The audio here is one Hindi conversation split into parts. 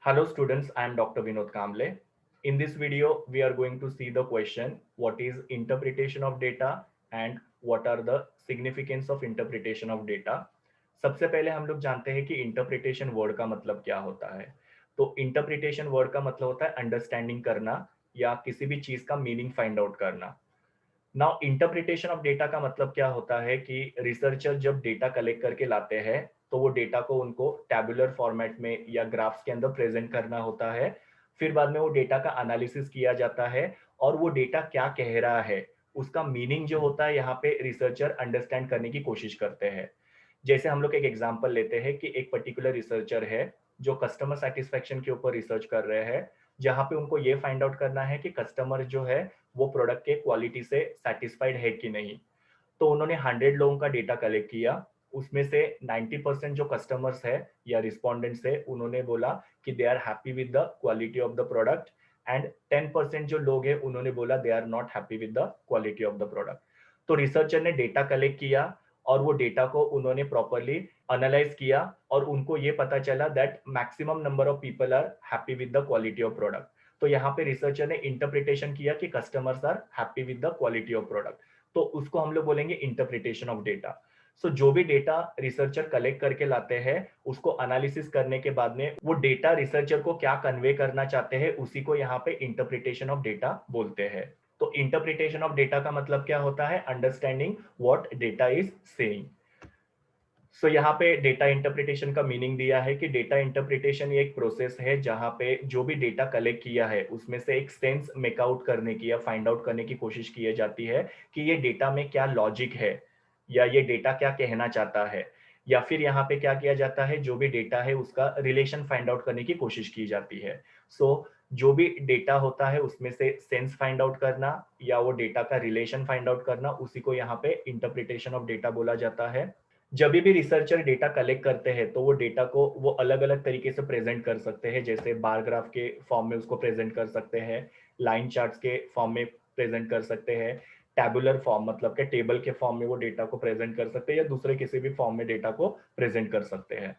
Hello students, I am Dr. Vinod Kamble. In this video, we are going to see the question, what is interpretation of data and what are the significance of interpretation of data. सबसे पहले हम लोग जानते हैं कि इंटरप्रिटेशन वर्ड का मतलब क्या होता है। तो इंटरप्रिटेशन वर्ड का मतलब होता है अंडरस्टैंडिंग करना या किसी भी चीज का मीनिंग फाइंड आउट करना। नाउ इंटरप्रिटेशन ऑफ डेटा का मतलब क्या होता है कि रिसर्चर जब डेटा कलेक्ट करके लाते हैं तो वो डेटा को उनको टैबुलर फॉर्मेट में या ग्राफ्स के अंदर प्रेजेंट करना होता है। फिर बाद में वो डेटा का एनालिसिस किया जाता है और वो डेटा क्या कह रहा है उसका मीनिंग जो होता है यहाँ पे रिसर्चर अंडरस्टैंड करने की कोशिश करते हैं। जैसे हम लोग एक एग्जांपल लेते हैं कि एक पर्टिकुलर रिसर्चर है जो कस्टमर सेटिस्फेक्शन के ऊपर रिसर्च कर रहे हैं, जहां पे उनको ये फाइंड आउट करना है कि कस्टमर जो है वो प्रोडक्ट के क्वालिटी से सेटिस्फाइड है कि नहीं। तो उन्होंने 100 लोगों का डेटा कलेक्ट किया, उसमें से 90% जो कस्टमर्स है या रिस्पोंडेंट्स है उन्होंने बोला कि they are happy with the quality of the product and 10% जो लोग हैं उन्होंने बोला they are not happy with the quality of the product. तो रिसर्चर ने डेटा कलेक्ट किया और वो डेटा को उन्होंने प्रॉपरली एनालाइज किया और उनको ये पता चला that maximum number of people are happy with the quality of product. तो यहाँ पे रिसर्चर ने इंटरप्रिटेशन किया कि customers are happy with the quality of product. तो उसको हम लोग बोलेंगे इंटरप्रिटेशन ऑफ डेटा। सो जो भी डेटा रिसर्चर कलेक्ट करके लाते हैं उसको एनालिसिस करने के बाद में वो डेटा रिसर्चर को क्या कन्वे करना चाहते हैं उसी को यहाँ पे इंटरप्रिटेशन ऑफ डेटा बोलते हैं। तो इंटरप्रिटेशन ऑफ डेटा का मतलब क्या होता है, understanding what data is saying. So यहाँ पे डेटा इंटरप्रिटेशन का मीनिंग दिया है कि डेटा इंटरप्रिटेशन ये एक प्रोसेस है जहाँ पे जो भी डेटा कलेक्ट किया है उसमें से एक सेंस मेक आउट करने की या फाइंड आउट करने की कोशिश की जाती है कि ये डेटा में क्या लॉजिक है या ये डेटा क्या कहना चाहता है। या फिर यहाँ पे क्या किया जाता है, जो भी डेटा है उसका रिलेशन फाइंड आउट करने की कोशिश की जाती है। सो जो भी डेटा होता है उसमें से सेंस फाइंड आउट करना या वो डेटा का रिलेशन फाइंड आउट करना, उसी को यहाँ पे इंटरप्रिटेशन ऑफ डेटा बोला जाता है। जब भी रिसर्चर डेटा कलेक्ट करते हैं तो वो डेटा को वो अलग अलग तरीके से प्रेजेंट कर सकते हैं, जैसे बार ग्राफ के फॉर्म में उसको प्रेजेंट कर सकते हैं, लाइन चार्ट्स के फॉर्म में प्रेजेंट कर सकते हैं, टैबुलर फॉर्म मतलब के टेबल के फॉर्म में वो डेटा को प्रेजेंट कर सकते हैं या दूसरे किसी भी फॉर्म में डेटा को प्रेजेंट कर सकते हैं।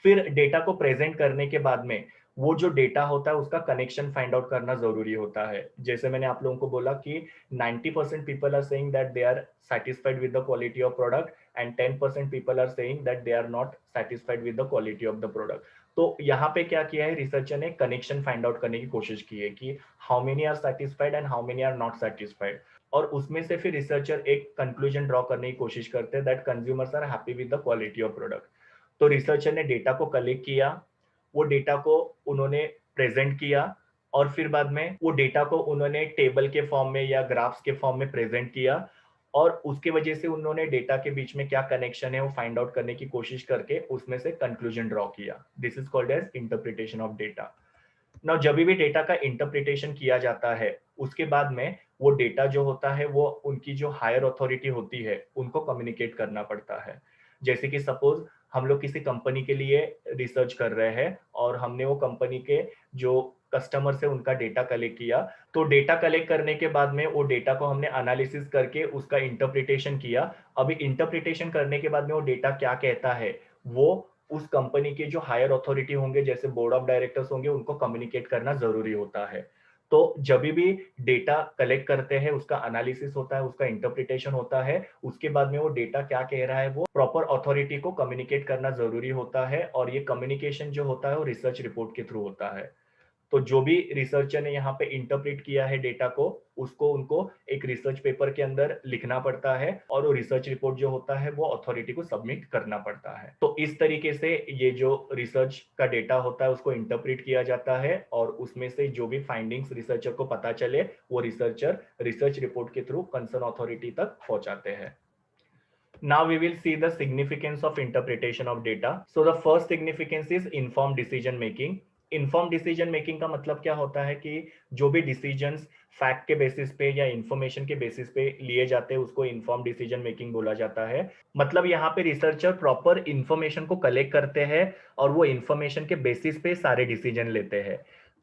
फिर डेटा को प्रेजेंट करने के बाद में वो जो डेटा होता है उसका कनेक्शन फाइंड आउट करना जरूरी होता है। जैसे मैंने आप लोगों को बोला कि 90% people are saying that they are satisfied with the quality of product and 10% people are saying that they are not satisfied with the quality of the product। तो यहाँ पे क्या किया है, रिसर्चर ने कनेक्शन फाइंड आउट करने की कोशिश की है कि how many are satisfied and how many are not satisfied. और उसमें से फिर रिसर्चर एक कंक्लूजन ड्रॉ करने की कोशिश करते हैं that consumers are happy with the quality of product. तो रिसर्चर ने डेटा को कलेक्ट किया, वो डेटा को उन्होंने प्रेजेंट किया और फिर बाद में वो डेटा को उन्होंने टेबल के फॉर्म में या ग्राफ्स के फॉर्म में प्रेजेंट किया और उसके वजह से उन्होंने डेटा के बीच में क्या कनेक्शन है वो फाइंड आउट करने की कोशिश करके उसमें से कंक्लूजन ड्रॉ किया। This is called as interpretation of data. Now जब भी डेटा का इंटरप्रिटेशन किया जाता है उसके बाद में वो डेटा जो होता है वो उनकी जो हायर अथॉरिटी होती है उनको कम्युनिकेट करना पड़ता है। जैसे कि सपोज हम लोग किसी कंपनी के लिए रिसर्च कर रहे हैं और हमने वो कंपनी के जो कस्टमर से उनका डेटा कलेक्ट किया। तो डेटा कलेक्ट करने के बाद में वो डेटा को हमने एनालिसिस करके उसका इंटरप्रिटेशन किया। अभी इंटरप्रिटेशन करने के बाद में वो डेटा क्या कहता है वो उस कंपनी के जो हायर अथॉरिटी होंगे जैसे बोर्ड ऑफ डायरेक्टर्स होंगे उनको कम्युनिकेट करना जरूरी होता है। तो जब भी डेटा कलेक्ट करते हैं उसका एनालिसिस होता है, उसका इंटरप्रिटेशन होता है, उसके बाद में वो डेटा क्या कह रहा है वो प्रॉपर अथॉरिटी को कम्युनिकेट करना जरूरी होता है और ये कम्युनिकेशन जो होता है वो रिसर्च रिपोर्ट के थ्रू होता है। तो जो भी रिसर्चर ने यहाँ पे इंटरप्रेट किया है डेटा को उसको उनको एक रिसर्च पेपर के अंदर लिखना पड़ता है और वो रिसर्च रिपोर्ट जो होता है वो अथॉरिटी को सबमिट करना पड़ता है। तो इस तरीके से ये जो रिसर्च का डेटा होता है उसको इंटरप्रेट किया जाता है और उसमें से जो भी फाइंडिंग्स रिसर्चर को पता चले वो रिसर्चर रिसर्च रिपोर्ट के थ्रू कंसर्न अथॉरिटी तक पहुंचाते हैं। Now we will see the significance of interpretation of data. So the first significance is informed decision making. Inform decision making का मतलब क्या होता है कि जो भी डिसीजंस फैक्ट के बेसिस पे या इंफॉर्मेशन के बेसिस पे लिए जाते हैं उसको इन्फॉर्म डिसीजन मेकिंग बोला जाता है। मतलब यहाँ पे रिसर्चर प्रॉपर इंफॉर्मेशन को कलेक्ट करते हैं और वो इंफॉर्मेशन के बेसिस पे सारे डिसीजन लेते हैं।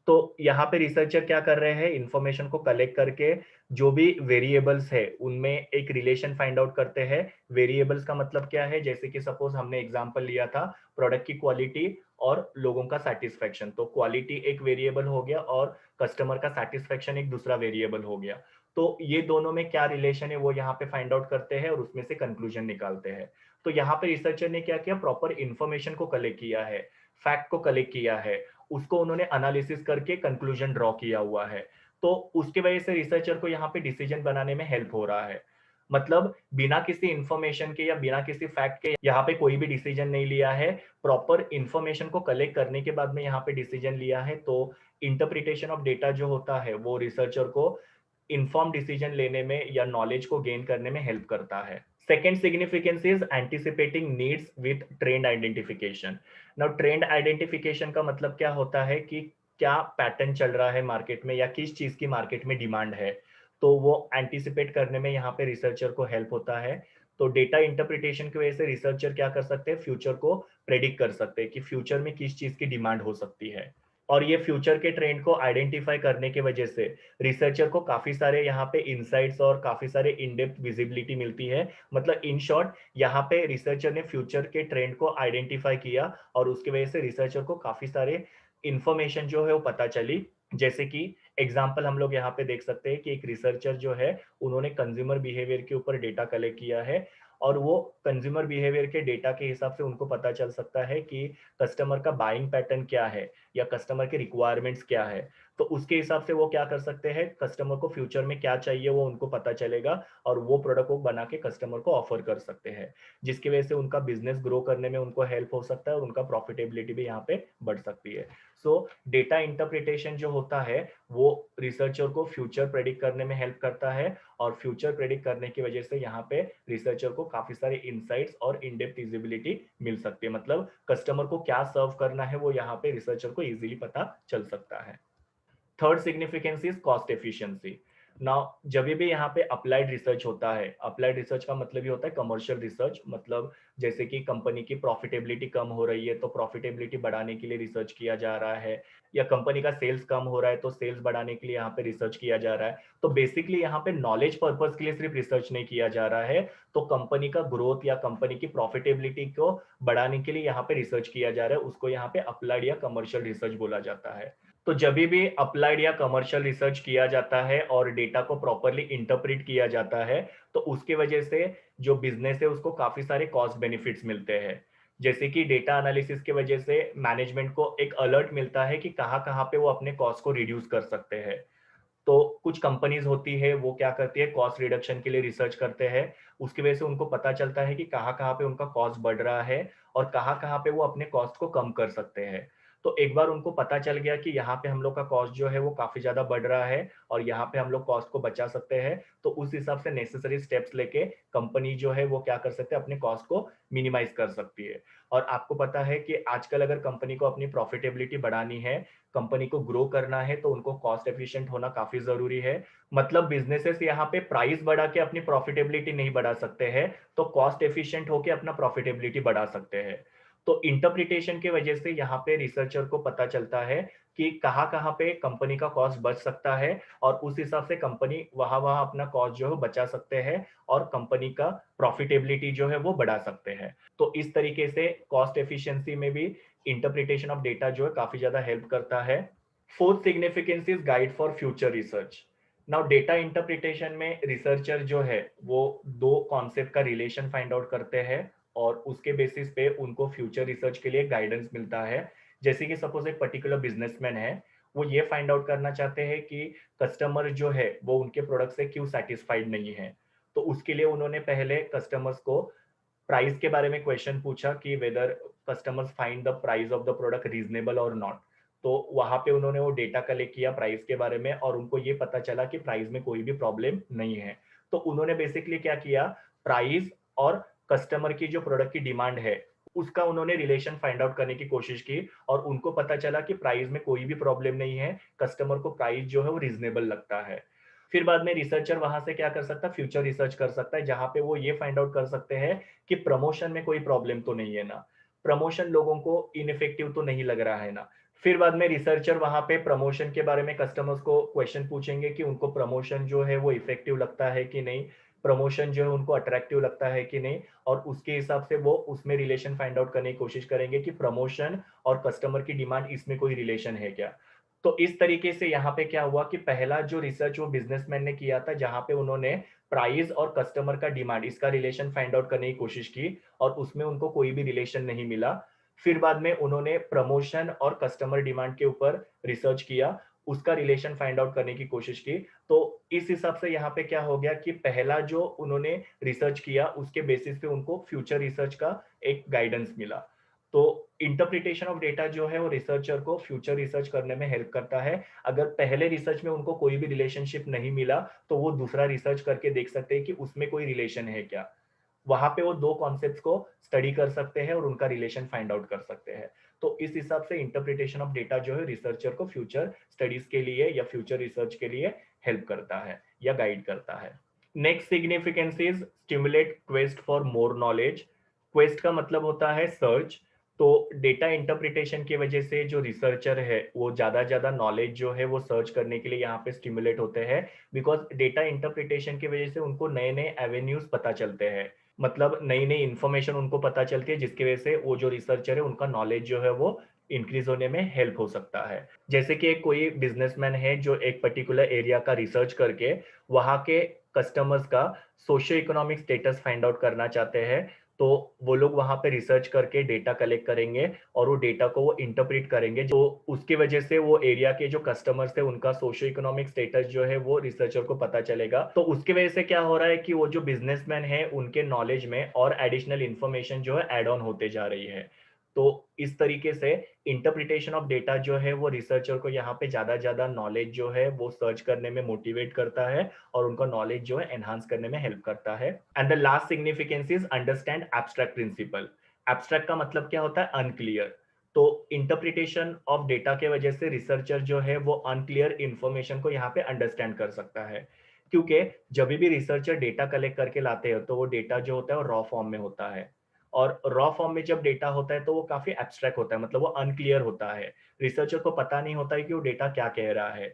तो यहाँ पे रिसर्चर क्या कर रहे हैं, इंफॉर्मेशन को कलेक्ट करके जो भी वेरिएबल्स है उनमें एक रिलेशन फाइंड आउट करते हैं। वेरिएबल्स का मतलब क्या है, जैसे कि सपोज हमने एग्जांपल लिया था प्रोडक्ट की क्वालिटी और लोगों का सेटिस्फेक्शन, तो क्वालिटी एक वेरिएबल हो गया और कस्टमर का सेटिस्फेक्शन एक दूसरा वेरिएबल हो गया। तो ये दोनों में क्या रिलेशन है वो यहाँ पे फाइंड आउट करते हैं और उसमें से कंक्लूजन निकालते हैं। तो यहाँ पे रिसर्चर ने क्या किया, प्रॉपर इंफॉर्मेशन को कलेक्ट किया है, फैक्ट को कलेक्ट किया है, उसको उन्होंने एनालिसिस करके कंक्लूजन ड्रॉ किया हुआ है। तो उसकी वजह से रिसर्चर को यहाँ पे डिसीजन बनाने में हेल्प हो रहा है। मतलब बिना किसी इंफॉर्मेशन के या बिना किसी फैक्ट के यहाँ पे कोई भी डिसीजन नहीं लिया है, प्रॉपर इंफॉर्मेशन को कलेक्ट करने के बाद में यहाँ पे डिसीजन लिया है। तो इंटरप्रिटेशन ऑफ डेटा जो होता है वो रिसर्चर को इन्फॉर्म डिसीजन लेने में या नॉलेज को गेन करने में हेल्प करता है। Second significance is anticipating needs with trend identification. Now trend identification का मतलब क्या होता है कि क्या पैटर्न चल रहा है मार्केट में या किस चीज की मार्केट में डिमांड है, तो वो एंटिसिपेट करने में यहाँ पे रिसर्चर को हेल्प होता है। तो डेटा इंटरप्रिटेशन की वजह से रिसर्चर क्या कर सकते हैं, फ्यूचर को प्रेडिक्ट कर सकते हैं कि फ्यूचर में किस चीज की डिमांड हो सकती है। और ये फ्यूचर के ट्रेंड को आइडेंटिफाई करने की वजह से रिसर्चर को काफी सारे यहाँ पे इंसाइट्स और काफी सारे इन डेप्थ विजिबिलिटी मिलती है। मतलब इन शॉर्ट यहाँ पे रिसर्चर ने फ्यूचर के ट्रेंड को आइडेंटिफाई किया और उसकी वजह से रिसर्चर को काफी सारे इंफॉर्मेशन जो है वो पता चली। जैसे कि एग्जाम्पल हम लोग यहाँ पे देख सकते हैं कि एक रिसर्चर जो है उन्होंने कंज्यूमर बिहेवियर के ऊपर डेटा कलेक्ट किया है और वो कंज्यूमर बिहेवियर के डेटा के हिसाब से उनको पता चल सकता है कि कस्टमर का बाइंग पैटर्न क्या है या कस्टमर के रिक्वायरमेंट्स क्या है। तो उसके हिसाब से वो क्या कर सकते हैं, कस्टमर को फ्यूचर में क्या चाहिए वो उनको पता चलेगा और वो प्रोडक्ट को बना के कस्टमर को ऑफर कर सकते हैं, जिसकी वजह से उनका बिजनेस ग्रो करने में उनको हेल्प हो सकता है और उनका प्रॉफिटेबिलिटी भी यहाँ पे बढ़ सकती है। सो डेटा इंटरप्रिटेशन जो होता है वो रिसर्चर को फ्यूचर प्रेडिक्ट करने में हेल्प करता है और फ्यूचर प्रेडिक्ट करने की वजह से यहाँ पे रिसर्चर को काफी सारे इंसाइट्स और इन डेप्थ विजिबिलिटी मिल सकती है। मतलब कस्टमर को क्या सर्व करना है वो यहाँ पे रिसर्चर को इजीली पता चल सकता है। Third significance is cost efficiency. Now जब भी यहाँ पे अप्लाइड रिसर्च होता है, अप्लाइड रिसर्च का मतलब ये होता है कमर्शियल रिसर्च, मतलब जैसे कि कंपनी की प्रॉफिटेबिलिटी कम हो रही है तो प्रॉफिटेबिलिटी बढ़ाने के लिए रिसर्च किया जा रहा है, या कंपनी का सेल्स कम हो रहा है तो सेल्स बढ़ाने के लिए यहाँ पे रिसर्च किया जा रहा है। तो बेसिकली यहाँ पे नॉलेज पर्पज के लिए सिर्फ रिसर्च नहीं किया जा रहा है, तो कंपनी का ग्रोथ या कंपनी की प्रॉफिटेबिलिटी को बढ़ाने के लिए यहाँ पे रिसर्च किया जा रहा है, उसको यहाँ पे अप्लाइड या कमर्शियल रिसर्च बोला जाता है। तो जब भी अप्लाइड या कमर्शियल रिसर्च किया जाता है और डेटा को प्रॉपरली इंटरप्रेट किया जाता है, तो उसके वजह से जो बिजनेस है उसको काफी सारे कॉस्ट बेनिफिट्स मिलते हैं। जैसे कि डेटा एनालिसिस की वजह से मैनेजमेंट को एक अलर्ट मिलता है कि कहाँ कहाँ पे वो अपने कॉस्ट को रिड्यूस कर सकते हैं। तो कुछ कंपनीज होती है वो क्या करती है, कॉस्ट रिडक्शन के लिए रिसर्च करते हैं, उसकी वजह से उनको पता चलता है कि कहाँ कहाँ पे उनका कॉस्ट बढ़ रहा है और कहाँ कहाँ पे वो अपने कॉस्ट को कम कर सकते हैं। तो एक बार उनको पता चल गया कि यहाँ पे हम लोग का कॉस्ट जो है वो काफी ज्यादा बढ़ रहा है और यहाँ पे हम लोग कॉस्ट को बचा सकते हैं, तो उस हिसाब से नेसेसरी स्टेप्स लेके कंपनी जो है वो क्या कर सकते हैं, अपने कॉस्ट को मिनिमाइज कर सकती है। और आपको पता है कि आजकल अगर कंपनी को अपनी प्रॉफिटेबिलिटी बढ़ानी है, कंपनी को ग्रो करना है, तो उनको कॉस्ट एफिशिएंट होना काफी जरूरी है। मतलब बिजनेसेस यहाँ पे प्राइस बढ़ा के अपनी प्रॉफिटेबिलिटी नहीं बढ़ा सकते हैं, तो कॉस्ट एफिशिएंट होके अपना प्रॉफिटेबिलिटी बढ़ा सकते हैं। तो इंटरप्रिटेशन की वजह से यहाँ पे रिसर्चर को पता चलता है कि कहाँ कहाँ पे कंपनी का कॉस्ट बच सकता है और उस हिसाब से कंपनी वहां वहां अपना कॉस्ट जो है बचा सकते हैं और कंपनी का प्रॉफिटेबिलिटी जो है वो बढ़ा सकते हैं। तो इस तरीके से कॉस्ट एफिशिएंसी में भी इंटरप्रिटेशन ऑफ डेटा जो है काफी ज्यादा हेल्प करता है। Fourth significance is guide for future research. Now data interpretation में रिसर्चर जो है वो दो कॉन्सेप्ट का रिलेशन फाइंड आउट करते हैं और उसके बेसिस पे उनको फ्यूचर रिसर्च के लिए गाइडेंस मिलता है। जैसे कि सपोज एक पर्टिकुलर बिजनेसमैन है, वो ये फाइंड आउट करना चाहते हैं कि कस्टमर जो है वो उनके प्रोडक्ट से क्यों सेटिस्फाइड नहीं है। तो उसके लिए उन्होंने पहले कस्टमर्स को प्राइस के बारे में क्वेश्चन पूछा कि whether customers find the price of the product reasonable और नॉट। तो वहां पे उन्होंने वो डेटा कलेक्ट किया प्राइस के बारे में और उनको ये पता चला कि प्राइस में कोई भी प्रॉब्लम नहीं है। तो उन्होंने बेसिकली क्या किया, प्राइस और कस्टमर की जो प्रोडक्ट की डिमांड है उसका उन्होंने रिलेशन फाइंड आउट करने की कोशिश की और उनको पता चला कि प्राइस में कोई भी प्रॉब्लम नहीं है, कस्टमर को प्राइस जो है वो रीजनेबल लगता है। फिर बाद में रिसर्चर वहां से क्या कर सकता है, फ्यूचर रिसर्च कर सकता है, जहां पे वो ये फाइंड आउट कर सकते हैं कि प्रमोशन में कोई प्रॉब्लम तो नहीं है ना, प्रमोशन लोगों को इनइफेक्टिव तो नहीं लग रहा है ना, फिर बाद में रिसर्चर वहां पे प्रमोशन के बारे में कस्टमर्स को क्वेश्चन पूछेंगे कि उनको प्रमोशन जो है वो इफेक्टिव लगता है कि नहीं, प्रमोशन जो है उनको अट्रैक्टिव लगता है कि नहीं, और उसके हिसाब से वो उसमें रिलेशन फाइंड आउट करने की कोशिश करेंगे कि प्रमोशन और कस्टमर की डिमांड इसमें कोई रिलेशन है क्या। तो इस तरीके से यहाँ पे क्या हुआ कि पहला जो रिसर्च वो बिजनेसमैन ने किया था, जहां पे उन्होंने प्राइस और कस्टमर का डिमांड इसका रिलेशन फाइंड आउट करने की कोशिश की, और उसमें उनको कोई भी रिलेशन नहीं मिला। फिर बाद में उन्होंने प्रमोशन और कस्टमर डिमांड के ऊपर रिसर्च किया, उसका रिलेशन फाइंड आउट करने की कोशिश की। तो इस हिसाब से यहाँ पे क्या हो गया कि पहला जो उन्होंने रिसर्च किया उसके बेसिस पे उनको फ्यूचर रिसर्च का एक गाइडेंस मिला। तो इंटरप्रिटेशन ऑफ डेटा जो है वो रिसर्चर को फ्यूचर रिसर्च करने में हेल्प करता है। अगर पहले रिसर्च में उनको कोई भी रिलेशनशिप नहीं मिला, तो वो दूसरा रिसर्च करके देख सकते हैं कि उसमें कोई रिलेशन है क्या। वहां पे वो दो कॉन्सेप्ट्स को स्टडी कर सकते हैं और उनका रिलेशन फाइंड आउट कर सकते हैं। तो इस हिसाब से इंटरप्रिटेशन ऑफ डेटा जो है रिसर्चर को फ्यूचर स्टडीज के लिए या फ्यूचर रिसर्च के लिए हेल्प करता है या गाइड करता है। Next significance is stimulate quest for more knowledge. Quest का मतलब होता है सर्च। तो डेटा इंटरप्रिटेशन की वजह से जो रिसर्चर है वो ज्यादा नॉलेज जो है वो सर्च करने के लिए यहाँ पे स्टिमुलेट होते हैं। बिकॉज डेटा इंटरप्रिटेशन की वजह से उनको नए नए एवेन्यूज पता चलते हैं, मतलब नई नई इंफॉर्मेशन उनको पता चलती है, जिसकी वजह से वो जो रिसर्चर है उनका नॉलेज जो है वो इंक्रीज होने में हेल्प हो सकता है। जैसे कि एक कोई बिजनेसमैन है जो एक पर्टिकुलर एरिया का रिसर्च करके वहां के कस्टमर्स का socio economic status find out करना चाहते हैं, तो वो लोग वहां पे रिसर्च करके डेटा कलेक्ट करेंगे और वो डेटा को वो इंटरप्रेट करेंगे, जो उसकी वजह से वो एरिया के जो कस्टमर्स थे उनका सोशियो इकोनॉमिक स्टेटस जो है वो रिसर्चर को पता चलेगा। तो उसकी वजह से क्या हो रहा है कि वो जो बिजनेसमैन है उनके नॉलेज में और एडिशनल इंफॉर्मेशन जो है एड ऑन होते जा रही है। तो इस तरीके से इंटरप्रिटेशन ऑफ डेटा जो है वो रिसर्चर को यहाँ पे ज्यादा नॉलेज जो है वो सर्च करने में मोटिवेट करता है और उनका नॉलेज जो है एनहांस करने में हेल्प करता है। And the last significance is understand abstract principle. Abstract का मतलब क्या होता है? अनक्लियर। तो इंटरप्रिटेशन ऑफ डेटा के वजह से रिसर्चर जो है वो अनक्लियर इंफॉर्मेशन को यहाँ पे अंडरस्टैंड कर सकता है, क्योंकि जब भी रिसर्चर डेटा कलेक्ट करके लाते हैं तो वो डेटा जो होता है वो रॉ फॉर्म में होता है, और रॉ फॉर्म में जब डेटा होता है तो वो काफी एब्स्ट्रैक्ट होता है, मतलब वो अनक्लियर होता है। रिसर्चर को पता नहीं होता है कि वो डेटा क्या कह रहा है।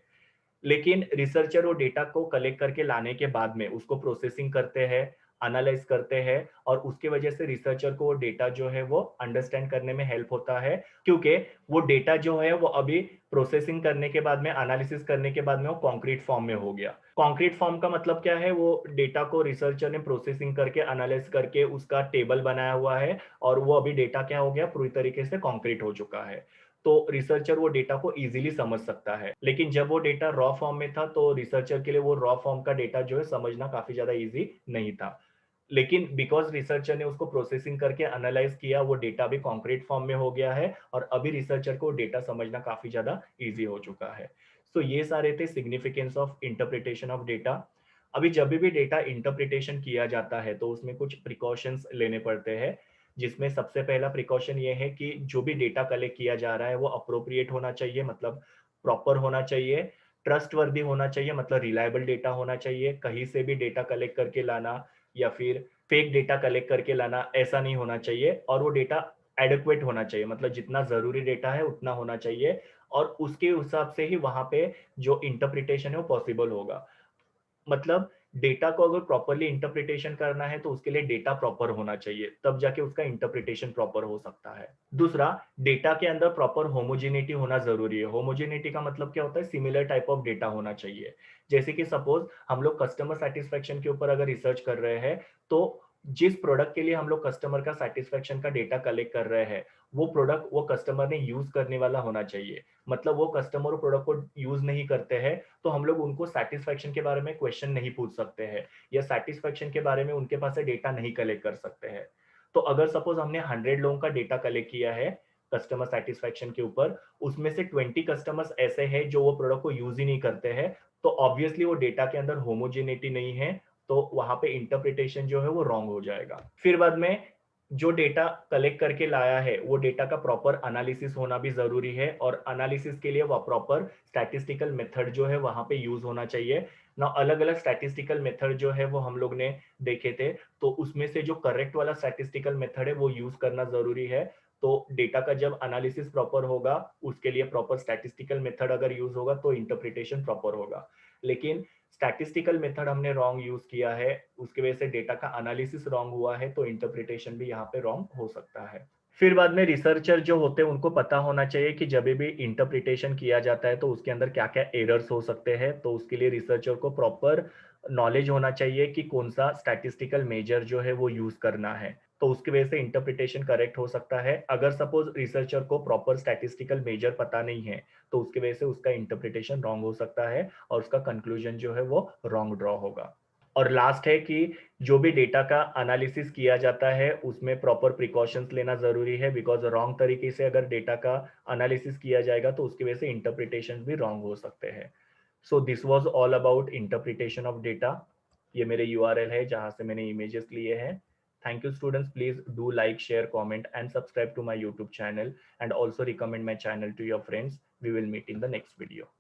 लेकिन रिसर्चर वो डेटा को कलेक्ट करके लाने के बाद में उसको प्रोसेसिंग करते हैं, एनालाइज करते हैं, और उसके वजह से रिसर्चर को वो डेटा जो है वो अंडरस्टैंड करने में हेल्प होता है, क्योंकि वो डेटा जो है वो अभी प्रोसेसिंग करने के बाद में, एनालिसिस करने के बाद में वो कॉन्क्रीट फॉर्म में हो गया। कॉन्क्रीट फॉर्म का मतलब क्या है? वो डेटा को रिसर्चर ने प्रोसेसिंग करके एनालाइज करके उसका टेबल बनाया हुआ है, और वो अभी डेटा क्या हो गया? पूरी तरीके से कॉन्क्रीट हो चुका है। तो रिसर्चर वो डेटा को इजीली समझ सकता है। लेकिन जब वो डेटा रॉ फॉर्म में था तो रिसर्चर के लिए वो रॉ फॉर्म का डेटा जो है समझना काफी ज्यादा इजी नहीं था। लेकिन बिकॉज रिसर्चर ने उसको प्रोसेसिंग करके एनालाइज किया, वो डेटा भी कॉन्क्रीट फॉर्म में हो गया है, और अभी रिसर्चर को डेटा समझना काफी ज्यादा इजी हो चुका है। सो ये सारे थे significance of interpretation of data. अभी जब भी डेटा इंटरप्रिटेशन किया जाता है तो उसमें कुछ प्रिकॉशंस लेने पड़ते हैं, जिसमें सबसे पहला प्रिकॉशन ये है कि जो भी डेटा कलेक्ट किया जा रहा है वो अप्रोप्रिएट होना चाहिए, मतलब प्रॉपर होना चाहिए, ट्रस्टवर्दी होना चाहिए, मतलब रिलायबल डेटा होना चाहिए। कहीं से भी डेटा कलेक्ट करके लाना या फिर फेक डेटा कलेक्ट करके लाना, ऐसा नहीं होना चाहिए। और वो डेटा एडिक्वेट होना चाहिए, मतलब जितना जरूरी डेटा है उतना होना चाहिए, और उसके हिसाब से ही वहां पे जो इंटरप्रिटेशन है वो पॉसिबल होगा। मतलब डेटा को अगर प्रॉपरली इंटरप्रिटेशन करना है तो उसके लिए डेटा प्रॉपर होना चाहिए, तब जाके उसका इंटरप्रिटेशन प्रॉपर हो सकता है। दूसरा, डेटा के अंदर प्रॉपर होमोजेनिटी होना जरूरी है। होमोजेनिटी का मतलब क्या होता है? सिमिलर टाइप ऑफ डेटा होना चाहिए। जैसे कि सपोज हम लोग कस्टमर सेटिस्फेक्शन के ऊपर अगर रिसर्च कर रहे हैं, तो जिस प्रोडक्ट के लिए हम लोग कस्टमर का सेटिस्फेक्शन का डेटा कलेक्ट कर रहे हैं, वो प्रोडक्ट वो कस्टमर ने यूज करने वाला होना चाहिए। मतलब वो कस्टमर प्रोडक्ट को यूज नहीं करते हैं तो हम लोग उनको सेटिस्फेक्शन के बारे में क्वेश्चन नहीं पूछ सकते हैं, या सेटिस्फेक्शन के बारे में उनके पास से डेटा नहीं कलेक्ट कर सकते हैं। तो अगर सपोज हमने 100 लोगों का डेटा कलेक्ट किया है कस्टमर सेटिस्फेक्शन के ऊपर, उसमें से 20 कस्टमर्स ऐसे हैं जो वो प्रोडक्ट को यूज ही नहीं करते हैं, तो ऑब्वियसली वो डेटा के अंदर होमोजेनिटी नहीं है, तो वहां पे इंटरप्रिटेशन जो है वो रॉन्ग हो जाएगा। फिर बाद में जो डेटा कलेक्ट करके लाया है वो डेटा का प्रॉपर एनालिसिस होना भी जरूरी है, और एनालिसिस के लिए वो प्रॉपर स्टैटिस्टिकल मेथड जो है वहां पे यूज होना चाहिए ना। अलग अलग स्टैटिस्टिकल मेथड जो है वो हम लोग ने देखे थे, तो उसमें से जो करेक्ट वाला स्टैटिस्टिकल मेथड है वो यूज करना जरूरी है। तो डेटा का जब एनालिसिस प्रॉपर होगा उसके लिए प्रॉपर स्टैटिस्टिकल मेथड अगर यूज होगा तो इंटरप्रिटेशन प्रॉपर होगा। लेकिन स्टैटिस्टिकल मेथड हमने रॉन्ग यूज किया है, उसकी वजह से डेटा का एनालिसिस रॉन्ग हुआ है, तो इंटरप्रिटेशन भी यहाँ पे रॉन्ग हो सकता है। फिर बाद में रिसर्चर जो होते हैं उनको पता होना चाहिए कि जब भी इंटरप्रिटेशन किया जाता है तो उसके अंदर क्या क्या एरर्स हो सकते हैं, तो उसके लिए रिसर्चर को प्रॉपर नॉलेज होना चाहिए कि कौन सा स्टैटिस्टिकल मेजर जो है वो यूज करना है, तो उसकी वजह से इंटरप्रिटेशन करेक्ट हो सकता है। अगर सपोज रिसर्चर को प्रॉपर स्टैटिस्टिकल मेजर पता नहीं है तो उसकी वजह से उसका इंटरप्रिटेशन रॉन्ग हो सकता है और उसका कंक्लूजन जो है वो रॉन्ग ड्रॉ होगा। और लास्ट है कि जो भी डेटा का एनालिसिस किया जाता है उसमें प्रॉपर प्रिकॉशंस लेना जरूरी है, बिकॉज रॉन्ग तरीके से अगर डेटा का एनालिसिस किया जाएगा तो उसकी वजह से इंटरप्रिटेशन भी रॉन्ग हो सकते हैं। So this was all about interpretation of data. ये मेरे यूआरएल है जहां से मैंने इमेजेस लिए हैं। Thank you students, please do like share comment and subscribe to my YouTube channel and also recommend my channel to your friends. We will meet in the next video.